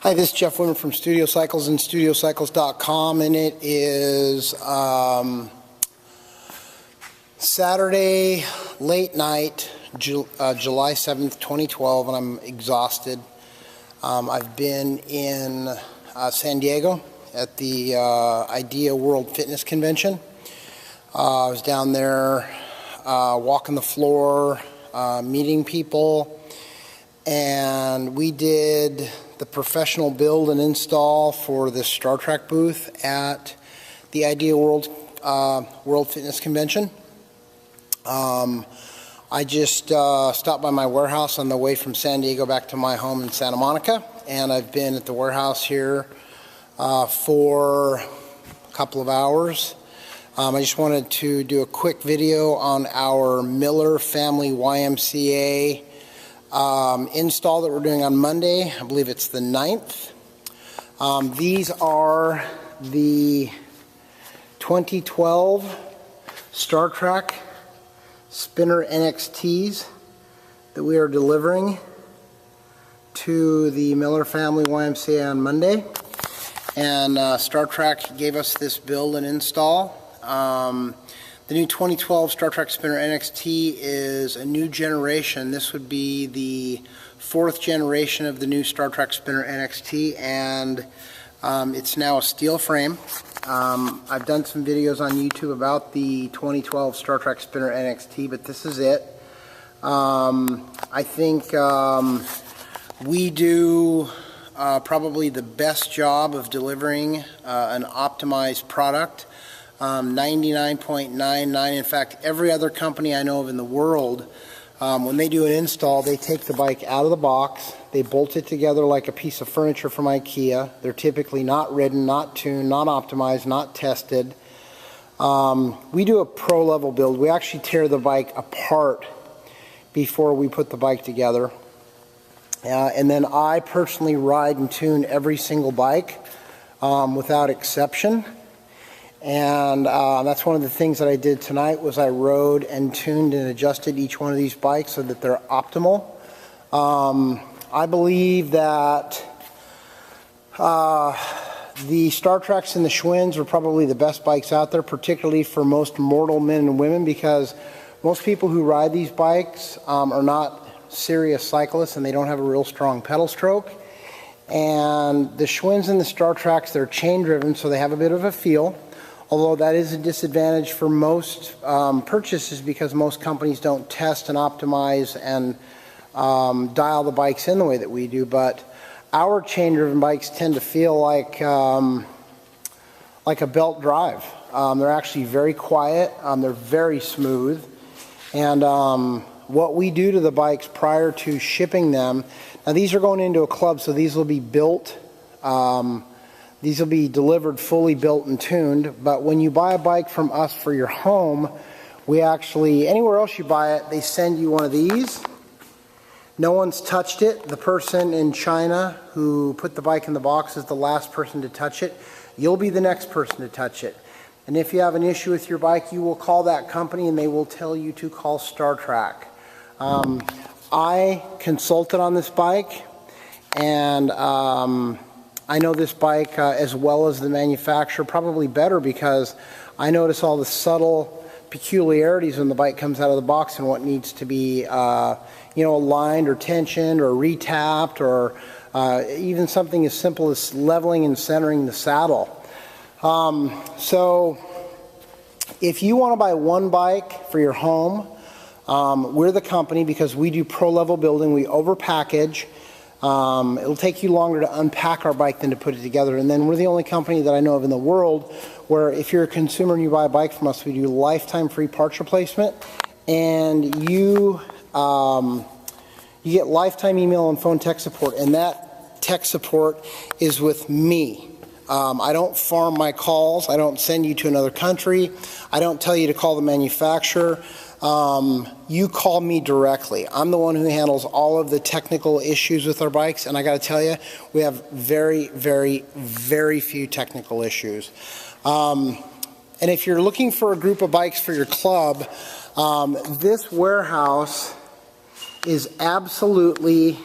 Hi, this is Jeff Wimmer from Studio Cycles and StudioCycles.com, and it is Saturday late night, July 7th, 2012, and I'm exhausted. I've been in San Diego at the IDEA World Fitness Convention. I was down there walking the floor, meeting people, and we did the professional build and install for this Star Trac booth at the IDEA World Fitness Convention. I just stopped by my warehouse on the way from San Diego back to my home in Santa Monica, and I've been at the warehouse here for a couple of hours. I just wanted to do a quick video on our Miller Family YMCA install that we're doing on Monday. I believe it's the 9th. These are the 2012 Star Trac spinner NXTs that we are delivering to the Miller Family YMCA on Monday. And Star Trac gave us this build and install. The new 2012 Star Trac Spinner NXT is a new generation. This would be the 4th generation of the new Star Trac Spinner NXT, and it's now a steel frame. I've done some videos on YouTube about the 2012 Star Trac Spinner NXT, but this is it. I think we do probably the best job of delivering an optimized product. 99.99. In fact, every other company I know of in the world, when they do an install, they take the bike out of the box, they bolt it together like a piece of furniture from IKEA. They're typically not ridden, not tuned, not optimized, not tested. We do a pro level build. We actually tear the bike apart before we put the bike together. And then I personally ride and tune every single bike without exception. And that's one of the things that I did tonight, was I rode and tuned and adjusted each one of these bikes so that they're optimal. I believe that the Star Tracs and the Schwinns are probably the best bikes out there, particularly for most mortal men and women, because most people who ride these bikes are not serious cyclists and they don't have a real strong pedal stroke. And the Schwinns and the Star Tracs, they're chain driven, so they have a bit of a feel. Although that is a disadvantage for most purchases, because most companies don't test and optimize and dial the bikes in the way that we do. But our chain-driven bikes tend to feel like a belt drive. They're actually very quiet. They're very smooth. And what we do to the bikes prior to shipping them, now these are going into a club, so these will be built. These will be delivered fully built and tuned, but when you buy a bike from us for your home, we actually, anywhere else you buy it, they send you one of these. No one's touched it. The person in China who put the bike in the box is the last person to touch it. You'll be the next person to touch it. And if you have an issue with your bike, you will call that company and they will tell you to call Star Trac. I consulted on this bike, and I know this bike as well as the manufacturer, probably better, because I notice all the subtle peculiarities when the bike comes out of the box and what needs to be aligned or tensioned or retapped, or even something as simple as leveling and centering the saddle. So if you want to buy one bike for your home, we're the company, because we do pro level building. We over package. It'll take you longer to unpack our bike than to put it together. And then we're the only company that I know of in the world where, if you're a consumer and you buy a bike from us, we do lifetime free parts replacement, and you get lifetime email and phone tech support, and that tech support is with me. I don't farm my calls. I don't send you to another country. I don't tell you to call the manufacturer. You call me directly. I'm the one who handles all of the technical issues with our bikes, and I got to tell you, we have very, very, very few technical issues. And if you're looking for a group of bikes for your club, this warehouse is absolutely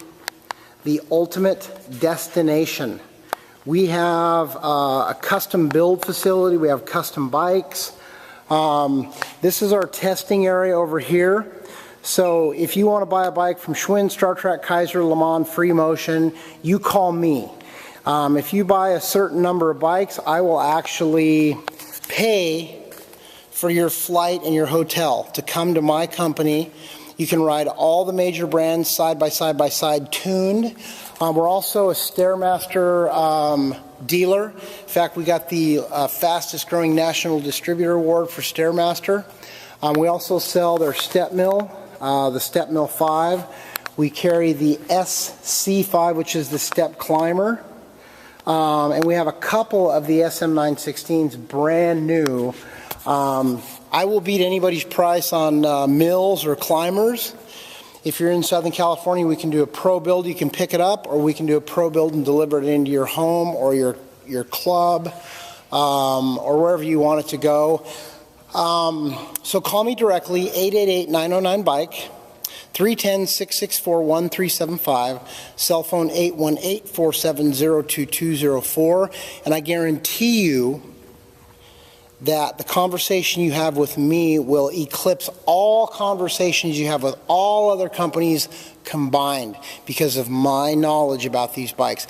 the ultimate destination. We have a custom build facility. We have custom bikes. This is our testing area over here. So if you want to buy a bike from Schwinn, Star Trac, Keiser, Le Mans, Freemotion, you call me. If you buy a certain number of bikes, I will actually pay for your flight and your hotel to come to my company. You can ride all the major brands side by side tuned. We're also a Stairmaster dealer. In fact, we got the fastest growing national distributor award for Stairmaster. We also sell their step mill, the Step Mill 5. We carry the SC5, which is the step climber. And we have a couple of the SM916s brand new. I will beat anybody's price on mills or climbers. If you're in Southern California, we can do a pro build. You can pick it up, or we can do a pro build and deliver it into your home or your club or wherever you want it to go. So call me directly, 888-909-BIKE, 310-664-1375, cell phone 818-470-2204, and I guarantee you that the conversation you have with me will eclipse all conversations you have with all other companies combined because of my knowledge about these bikes.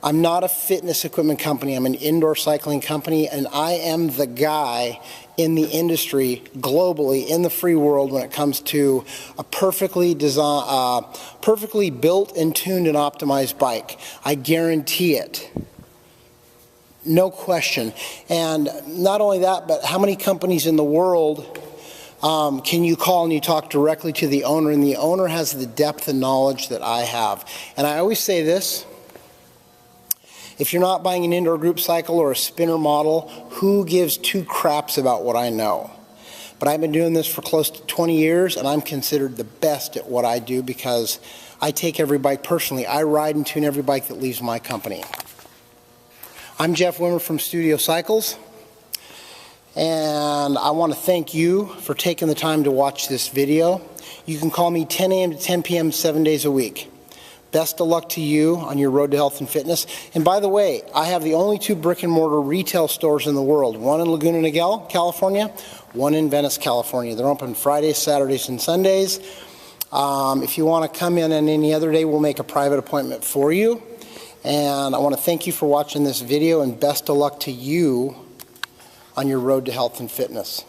I'm not a fitness equipment company. I'm an indoor cycling company, and I am the guy in the industry globally in the free world when it comes to a perfectly designed, perfectly built and tuned and optimized bike. I guarantee it. No question. And not only that, but how many companies in the world can you call and you talk directly to the owner, and the owner has the depth of knowledge that I have. And I always say this: if you're not buying an indoor group cycle or a spinner model, who gives two craps about what I know? But I've been doing this for close to 20 years, and I'm considered the best at what I do because I take every bike personally. I ride and tune every bike that leaves my company. I'm Jeff Wimmer from Studio Cycles, and I want to thank you for taking the time to watch this video. You can call me 10 a.m. to 10 p.m. 7 days a week. Best of luck to you on your road to health and fitness. And by the way, I have the only 2 brick-and-mortar retail stores in the world, one in Laguna Niguel, California, one in Venice, California. They're open Fridays, Saturdays, and Sundays. If you want to come in on any other day, we'll make a private appointment for you. And I want to thank you for watching this video, and best of luck to you on your road to health and fitness.